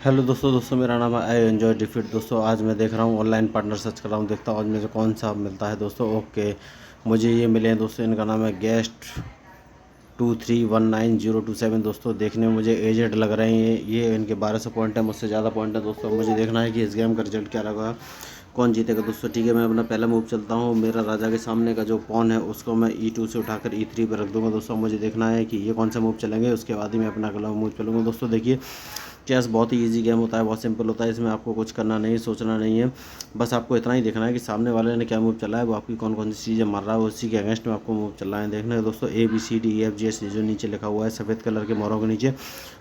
Hello दोस्तों मेरा नाम है आई एन्जॉय डिफीट। दोस्तों आज मैं देख रहा हूँ ऑनलाइन पार्टनर सर्च कर रहा हूँ, देखता हूँ आज मुझे कौन सा मिलता है। दोस्तों ओके, मुझे ये मिले हैं दोस्तों। इनका नाम है गेस्ट 2319 027। दोस्तों देखने में मुझे एजेड लग रहे हैं। ये इनके 1200 पॉइंट है, मुझसे ज़्यादा पॉइंट है। दोस्तों मुझे देखना है कि इस गेम का रिजल्ट क्या रहा, कौन जीतेगा। दोस्तों ठीक है, मैं अपना पहला मूव चलता हूँ। मेरा राजा के सामने का जो पॉन है उसको मैं E2 से उठाकर E3 पर रख दूंगा। दोस्तों मुझे देखना है कि ये कौन सा मूव चलेंगे, उसके बाद ही मैं अपना अगला मूव चलूँगा। दोस्तों देखिए, चेस बहुत ही इजी गेम होता है, बहुत सिंपल होता है। इसमें आपको कुछ करना नहीं, सोचना नहीं है, बस आपको इतना ही देखना है कि सामने वाले ने क्या मूव चला है, वो आपकी कौन कौन सी चीज़ें मार रहा है, उसी के अगेंस्ट में आपको मूव चलना है। देखना है दोस्तों ABCDEFGH जो नीचे लिखा हुआ है सफ़ेद कलर के मोहरों के नीचे,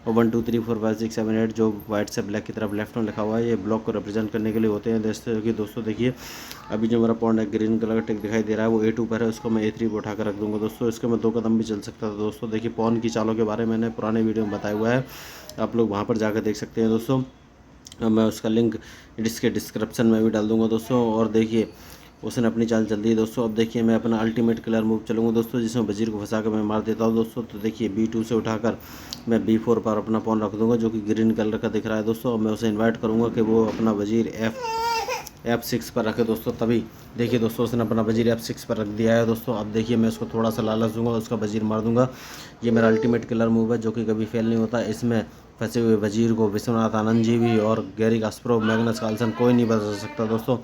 और 1 2 3 4 5 6 7 8 जो वाइट से ब्लैक की तरफ लेफ्ट में लिखा हुआ है, ये ब्लॉक को रिप्रेजेंट करने के लिए होते हैं। जैसे कि दोस्तों देखिए, अभी जो मेरा पॉइंट है ग्रीन कलर का टिक दिखाई दे रहा है, वो A2 पर है, उसको मैं A3 पर उठाकर रख दूंगा। दोस्तों इसके मैं 2 कदम भी चल सकता था। दोस्तों देखिए, पॉन की चालों के बारे में मैंने पुराने वीडियो में बताया हुआ है, आप लोग वहाँ पर जाकर देख सकते हैं। दोस्तों मैं उसका लिंक इसके डिस्क्रिप्शन में भी डाल दूंगा। दोस्तों और देखिए, उसने अपनी चाल चल दी है। दोस्तों अब देखिए, मैं अपना अल्टीमेट किलर मूव चलूँगा दोस्तों, जिसमें वजीर को फंसा कर मैं मार देता हूँ। दोस्तों तो देखिए, B2 से उठाकर मैं B4 पर अपना पॉन रख दूंगा, जो कि ग्रीन कलर का दिख रहा है। दोस्तों अब मैं उसे इन्वाइट करूँगा कि वो अपना वजीर F6 पर रखे। दोस्तों तभी देखिए दोस्तों, उसने अपना वजीर F6 पर रख दिया है। दोस्तों अब देखिए, मैं उसको थोड़ा सा लालच दूंगा, उसका वजीर मार दूंगा। ये मेरा अल्टीमेट किलर मूव है, जो कि कभी फेल नहीं होता। इसमें फंसे हुए वजीर को विश्वनाथ आनंद जी भी और गैरी कास्परोव, मैग्नस कार्लसन कोई नहीं बचा सकता। दोस्तों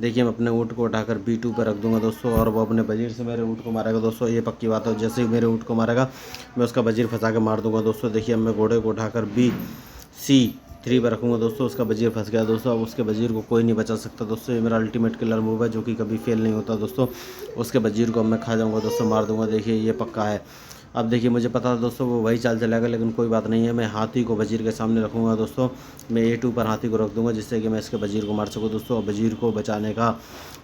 देखिए, मैं अपने ऊँट को उठाकर B2 पर रख दूंगा दोस्तों, और वो अपने वजीर से मेरे ऊँट को मारेगा। दोस्तों ये पक्की बात है, जैसे ही मेरे ऊँट को मारेगा मैं उसका वजीर फंसा के मार दूंगा। दोस्तों देखिए, अब मैं घोड़े को उठाकर BC3 पर रखूँगा। दोस्तों उसका वजीर फंस गया। दोस्तों अब उसके वजीर को कोई नहीं बचा सकता। दोस्तों ये मेरा अल्टीमेट किलर मूव है, जो कि कभी फेल नहीं होता। दोस्तों उसके वजीर को अब मैं खा जाऊँगा दोस्तों, मार दूंगा। देखिए ये पक्का है। अब देखिए, मुझे पता था दोस्तों वो वही चाल चलेगा, लेकिन कोई बात नहीं है, मैं हाथी को वजीर के सामने रखूँगा। दोस्तों मैं A2 पर हाथी को रख दूँगा, जिससे कि मैं इसके वजीर को मार सकूँ। दोस्तों वजीर को बचाने का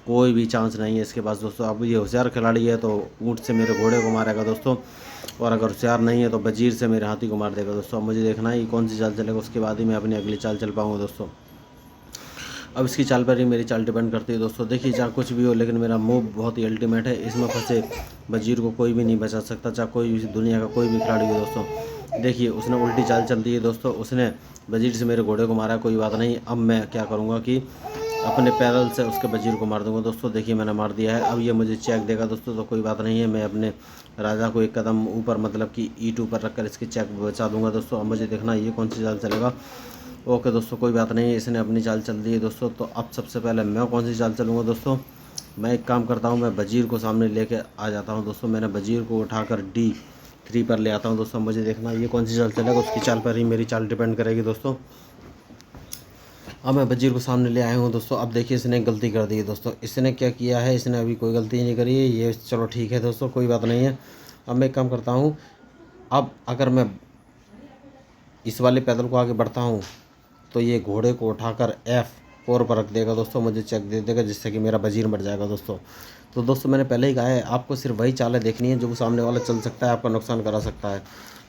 कोई भी चांस नहीं है इसके पास। दोस्तों अब ये होशियार खिलाड़ी है तो ऊँट से मेरे घोड़े को मारेगा दोस्तों, और अगर होशियार नहीं है तो वजीर से मेरे हाथी को मार देगा। दोस्तों अब मुझे देखना है कि कौन सी चाल चलेगा, उसके बाद ही मैं अपनी अगली चाल चल पाऊँगा। दोस्तों अब इसकी चाल पर ही मेरी चाल डिपेंड करती है। दोस्तों देखिए, चाहे कुछ भी हो, लेकिन मेरा मूव बहुत ही अल्टीमेट है। इसमें फंसे वजीर को कोई भी नहीं बचा सकता, चाहे कोई भी दुनिया का कोई भी खिलाड़ी हो। दोस्तों देखिए, उसने उल्टी चाल चल दी है। दोस्तों उसने वजीर से मेरे घोड़े को मारा, कोई बात नहीं। अब मैं क्या करूँगा कि अपने पैदल से उसके वजीर को मार दूंगा। दोस्तों देखिए, मैंने मार दिया है। अब ये मुझे चेक देगा दोस्तों, तो कोई बात नहीं है, मैं अपने राजा को एक कदम ऊपर मतलब कि E2 पर रखकर इसकी चेक बचा दूंगा। दोस्तों अब मुझे देखना है ये कौन सी चाल चलेगा। ओके दोस्तों, कोई बात नहीं, इसने अपनी चाल चल दी है। दोस्तों तो अब सबसे पहले मैं कौन सी चाल चलूँगा। दोस्तों मैं एक काम करता हूँ, मैं वजीर को सामने लेके आ जाता हूँ। दोस्तों मैंने वजीर को उठाकर D3 पर ले आता हूँ। दोस्तों मुझे देखना ये कौन सी चाल चलेगा, उसकी चाल पर ही मेरी चाल डिपेंड करेगी। दोस्तों अब मैं वजीर को सामने ले आया हूँ। दोस्तों अब देखिए, इसने गलती कर दी है। दोस्तों इसने क्या किया है, इसने अभी कोई गलती नहीं करी है, ये चलो ठीक है दोस्तों, कोई बात नहीं है। अब मैं एक काम करता हूँ, अब अगर मैं इस वाले पैदल को आगे बढ़ता हूँ तो ये घोड़े को उठाकर F4 पर रख देगा। दोस्तों मुझे चेक दे देगा, जिससे कि मेरा वजीर मर जाएगा। दोस्तों मैंने पहले ही कहा है, आपको सिर्फ वही चालें देखनी है जो सामने वाला चल सकता है, आपका नुकसान करा सकता है।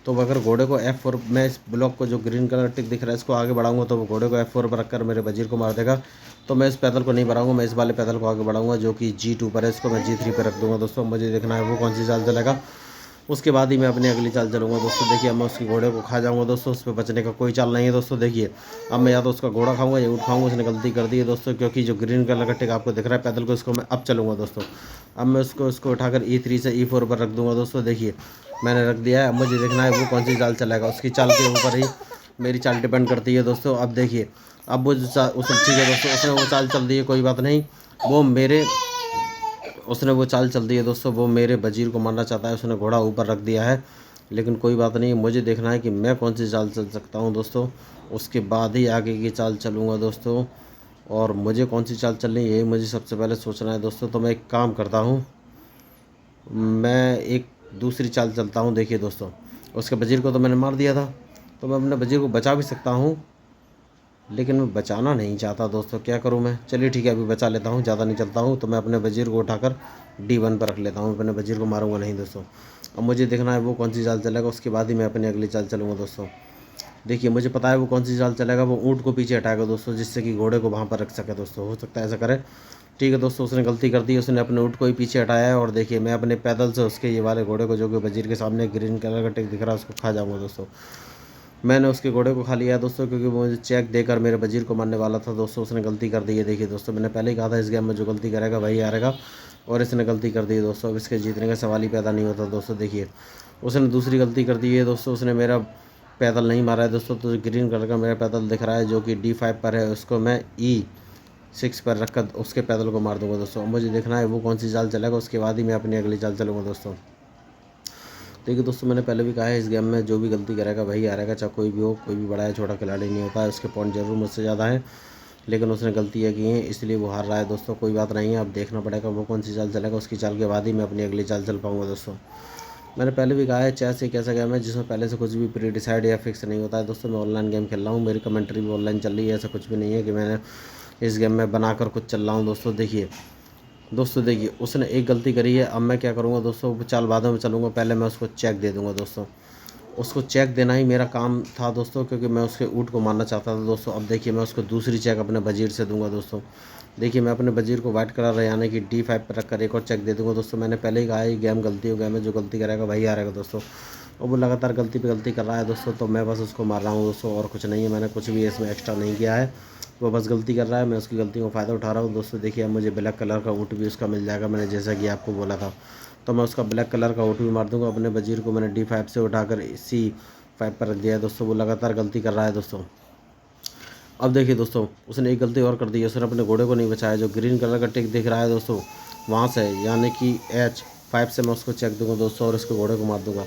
तो अगर घोड़े को F4, मैं इस ब्लॉक को जो ग्रीन कलर टिक दिख रहा है इसको आगे बढ़ाऊंगा, तो वो घोड़े को F4 पर रखकर मेरे वजीर को मार देगा। तो मैं इस पैदल को नहीं बढ़ाऊंगा, मैं इस वाले पैदल को आगे बढ़ाऊंगा, जो कि G2 पर है, इसको मैं G3 पर रख दूंगा। दोस्तों मुझे देखना है वो कौन सी चाल चलेगा, उसके बाद ही मैं अपनी अगली चाल चलूँगा। दोस्तों देखिए, मैं उसके घोड़े को खा जाऊँगा। दोस्तों उस पर बचने का कोई चाल नहीं है। दोस्तों देखिए, अब मैं या तो उसका घोड़ा खाऊंगा या ऊँट खाऊंगा, उसने गलती कर दी है। दोस्तों क्योंकि जो ग्रीन कलर का टिक आपको दिख रहा है पैदल को, इसको मैं अब चलूँगा। दोस्तों अब मैं उसको उठाकर E3 से E4 पर रख दूँगा। दोस्तों देखिए, मैंने रख दिया है। अब मुझे देखना है वो कौन सी चाल चलेगा, उसकी चाल के ऊपर ही मेरी चाल डिपेंड करती है। दोस्तों अब देखिए, अब वो ठीक है दोस्तों, उसने वो चाल चल दी है, कोई बात नहीं, वो मेरे उसने वो चाल चल दी है। दोस्तों वो मेरे वजीर को मारना चाहता है, उसने घोड़ा ऊपर रख दिया है, लेकिन कोई बात नहीं, मुझे देखना है कि मैं कौन सी चाल चल सकता हूँ। दोस्तों उसके बाद ही आगे की चाल चलूँगा। दोस्तों और मुझे कौन सी चाल चलनी है, यही मुझे सबसे पहले सोचना है। दोस्तों तो मैं एक काम करता हूँ, मैं एक दूसरी चाल चलता हूँ। देखिए दोस्तों, उसके वजीर को तो मैंने मार दिया था, तो मैं अपने वजीर को बचा भी सकता हूँ, लेकिन मैं बचाना नहीं चाहता। दोस्तों क्या करूं मैं, चलिए ठीक है, अभी बचा लेता हूं, ज़्यादा नहीं चलता हूं। तो मैं अपने वजीर को उठाकर D1 पर रख लेता हूं, अपने वजीर को मारूंगा नहीं। दोस्तों अब मुझे देखना है वो कौन सी चाल चलेगा, उसके बाद ही मैं अपनी अगली चाल चलूँगा। दोस्तों देखिए, मुझे पता है वो कौन सी चाल चलेगा, वो ऊँट को पीछे हटाएगा दोस्तों, जिससे कि घोड़े को वहाँ पर रख सके। दोस्तों हो सकता है ऐसा करे, ठीक है दोस्तों, उसने गलती कर दी, उसने अपने ऊँट को ही पीछे हटाया है। और देखिए, मैं अपने पैदल से उसके ये वाले घोड़े को, जो कि वजीर के सामने ग्रीन कलर का टिक दिख रहा है, उसको खा जाऊँगा। दोस्तों मैंने उसके घोड़े को खा लिया है दोस्तों, क्योंकि वो मुझे चेक देकर मेरे वजीर को मारने वाला था दोस्तों। उसने गलती कर दी है। देखिए दोस्तों, मैंने पहले ही कहा था इस गेम में जो गलती करेगा वही हारेगा, और इसने गलती कर दी है दोस्तों। अब इसके जीतने का सवाल ही पैदा नहीं होता दोस्तों। देखिए उसने दूसरी गलती कर दी है दोस्तों, उसने मेरा पैदल नहीं मारा है दोस्तों। तो ग्रीन कलर का मेरा पैदल दिख रहा है जो कि D5 पर है, उसको मैं E6 पर रखकर उसके पैदल को मार दूंगा दोस्तों। अब मुझे देखना है वो कौन सी चाल चलेगा, उसके बाद ही मैं अपनी अगली चाल चलूँगा दोस्तों। देखिए दोस्तों, मैंने पहले भी कहा है इस गेम में जो भी गलती करेगा वही हारेगा, चाहे कोई भी हो, कोई भी बड़ा है छोटा खिलाड़ी नहीं होता है। उसके पॉइंट जरूर मुझसे ज़्यादा है, लेकिन उसने गलतियाँ की हैं इसलिए वो हार रहा है दोस्तों। कोई बात नहीं है, अब देखना पड़ेगा वो कौन सी चाल चलेगा, उसकी चाल के बाद ही मैं अपनी अगली चाल चल पाऊँगा दोस्तों। मैंने पहले भी कहा है चेस एक ऐसा गेम है जिसमें पहले से कुछ भी प्री डिसाइड या फिक्स नहीं होता है दोस्तों। मैं ऑनलाइन गेम खेल रहा हूँ, मेरी कमेंट्री भी ऑनलाइन चल रही है, ऐसा कुछ भी नहीं है कि मैंने इस गेम में बनाकर कुछ चल रहा हूँ दोस्तों। देखिए उसने एक गलती करी है, अब मैं क्या करूँगा दोस्तों, वो चाल बाद में चलूँगा, पहले मैं उसको चेक दे दूँगा दोस्तों। उसको चेक देना ही मेरा काम था दोस्तों, क्योंकि मैं उसके ऊँट को मारना चाहता था दोस्तों। अब देखिए मैं उसको दूसरी चेक अपने वजीर से दूंगा दोस्तों। देखिए मैं अपने वजीर को वाइट कलर यानी कि D5 पर रखकर एक और चेक दे दूंगा दोस्तों। मैंने पहले ही कहा है गेम गलती हो, गेम में जो गलती करेगा वही हारेगा दोस्तों। और वो लगातार गलती पे गलती कर रहा है दोस्तों, तो मैं बस उसको मार रहा हूँ दोस्तों, और कुछ नहीं है। मैंने कुछ भी इसमें एक्स्ट्रा नहीं किया है, वो बस गलती कर रहा है, मैं उसकी गलती का फ़ायदा उठा रहा हूँ दोस्तों। देखिए अब मुझे ब्लैक कलर का ऊँट भी उसका मिल जाएगा, मैंने जैसा कि आपको बोला था। तो मैं उसका ब्लैक कलर का ऊँट भी मार दूंगा। अपने वजीर को मैंने D5 से उठाकर C5 पर रख दिया है दोस्तों। वो लगातार गलती कर रहा है दोस्तों। अब देखिए दोस्तों, उसने एक गलती और कर दी है, उसने अपने घोड़े को नहीं बचाया। जो ग्रीन कलर का टिक दिख रहा है दोस्तों, वहाँ से यानी कि H5 से मैं उसको चेक दूंगा दोस्तों, और उसके घोड़े को मार दूंगा।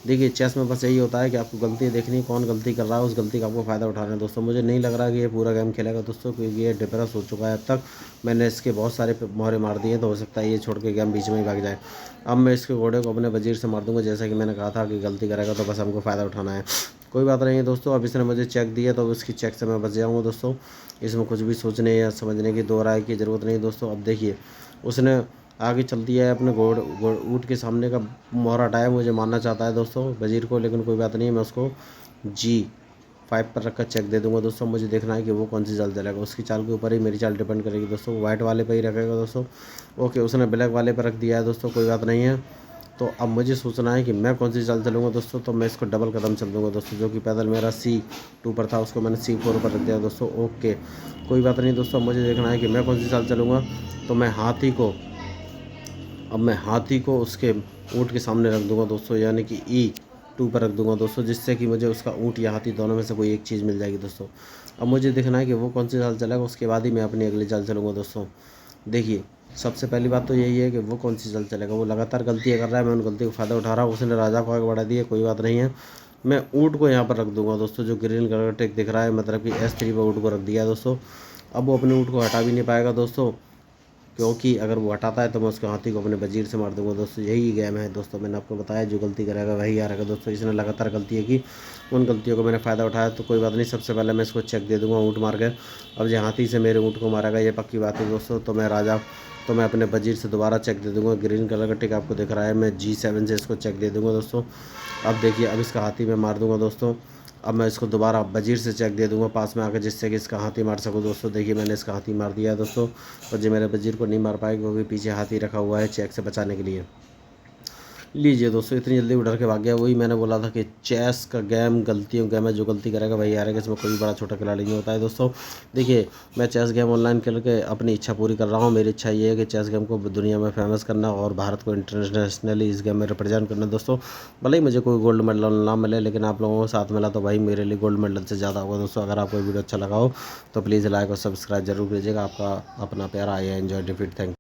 देखिए चेस में बस यही होता है कि आपको गलती देखनी, कौन गलती कर रहा है, उस गलती का आपको फ़ायदा उठाना है दोस्तों। मुझे नहीं लग रहा कि ये पूरा गेम खेलेगा दोस्तों, क्योंकि ये डिप्रेस हो चुका है अब तक। मैंने इसके बहुत सारे मोहरे मार दिए, तो हो सकता है ये छोड़ के गेम बीच में ही भाग जाए। अब मैं इसके घोड़े को अपने वजीर से मार दूंगा, जैसा कि मैंने कहा था कि गलती करेगा तो बस हमको फ़ायदा उठाना है। कोई बात नहीं है दोस्तों, अब इसने मुझे चेक दिया तो उसकी चेक से मैं बच जाऊँगा दोस्तों। इसमें कुछ भी सोचने या समझने की दो राय की ज़रूरत नहीं दोस्तों। अब देखिए उसने आगे चल दिया है, अपने ऊँट के सामने का मोहर हटाया, मुझे मारना चाहता है दोस्तों वजीर को, लेकिन कोई बात नहीं, मैं उसको G5 पर रखकर चेक दे दूंगा दोस्तों। मुझे देखना है कि वो कौन सी चाल चलेगा, उसकी चाल के ऊपर ही मेरी चाल डिपेंड करेगी दोस्तों। वाइट वाले पर ही रखेगा दोस्तों। ओके, उसने ब्लैक वाले पर रख दिया है दोस्तों, कोई बात नहीं है। तो अब मुझे सोचना है कि मैं कौन सी चाल चलूँगा दोस्तों। तो मैं इसको डबल कदम चल दूँगा दोस्तों, जो कि पैदल मेरा C2 पर था, उसको मैंने C4 पर रख दिया दोस्तों। ओके, कोई बात नहीं दोस्तों, मुझे देखना है कि मैं कौन सी चाल चलूँगा। तो मैं हाथी को उसके ऊँट के सामने रख दूँगा दोस्तों, यानी कि E2 पर रख दूँगा दोस्तों, जिससे कि मुझे उसका ऊँट या हाथी दोनों में से कोई एक चीज़ मिल जाएगी दोस्तों। अब मुझे देखना है कि वो कौन सी चाल चलेगा, उसके बाद ही मैं अपनी अगली चाल चलूँगा दोस्तों। देखिए सबसे पहली बात तो यही है कि वो कौन सी चाल चलेगा। वो लगातार गलतियाँ कर रहा है, मैं उन गलती का फ़ायदा उठा रहा हूँ। उसने राजा को आगे बढ़ा दिया, कोई बात नहीं है। मैं ऊँट को यहाँ पर रख दूँगा दोस्तों, जो ग्रीन कलर का टिक दिख रहा है, मतलब कि S3 पर ऊँट को रख दिया है दोस्तों। अब वो अपने ऊँट को हटा भी नहीं पाएगा दोस्तों, क्योंकि अगर वो हटाता है तो मैं उसके हाथी को अपने वजीर से मार दूंगा दोस्तों। यही गेम है दोस्तों, मैंने आपको बताया जो गलती करेगा वही हारेगा दोस्तों। इसने लगातार गलतियाँ की, उन गलतियों को मैंने फ़ायदा उठाया, तो कोई बात नहीं। सबसे पहले मैं इसको चेक दे दूंगा ऊँट मार कर। अब जो हाथी से मेरे ऊँट को मारेगा ये पक्की बात है दोस्तों। तो मैं अपने वजीर से दोबारा चेक दे दूंगा। ग्रीन कलर का टिक आपको दिख रहा है, मैं G7 से इसको चेक दे दूंगा दोस्तों। अब देखिए अब इसका हाथी मैं मार दूंगा दोस्तों। अब मैं इसको दोबारा वजीर से चेक दे दूंगा पास में आकर, जिससे कि इसका हाथी मार सकूं दोस्तों। देखिए मैंने इसका हाथी मार दिया है दोस्तों, और जो मेरे वजीर को नहीं मार पाएगा क्योंकि पीछे हाथी रखा हुआ है चेक से बचाने के लिए। लीजिए दोस्तों, इतनी जल्दी उधर के भाग गया। वही मैंने बोला था कि चेस का गेम गलतियों गेम है, जो गलती करेगा वही हारेगा। इसमें कोई बड़ा छोटा खिलाड़ी नहीं होता है दोस्तों। देखिए मैं चेस गेम ऑनलाइन खेल के अपनी इच्छा पूरी कर रहा हूँ। मेरी इच्छा ये है कि चेस गेम को दुनिया में फेमस करना और भारत को इंटरनेशनली इस गेम में रिप्रेजेंट करना दोस्तों। भले ही मुझे कोई गोल्ड मेडल ना मिले, लेकिन आप लोगों को साथ मिला तो भाई मेरे लिए गोल्ड मेडल से ज़्यादा होगा दोस्तों। अगर आपको वीडियो अच्छा लगा हो तो प्लीज़ लाइक और सब्सक्राइब जरूर कीजिएगा। आपका अपना प्यारा I enjoy defeat. Thank you.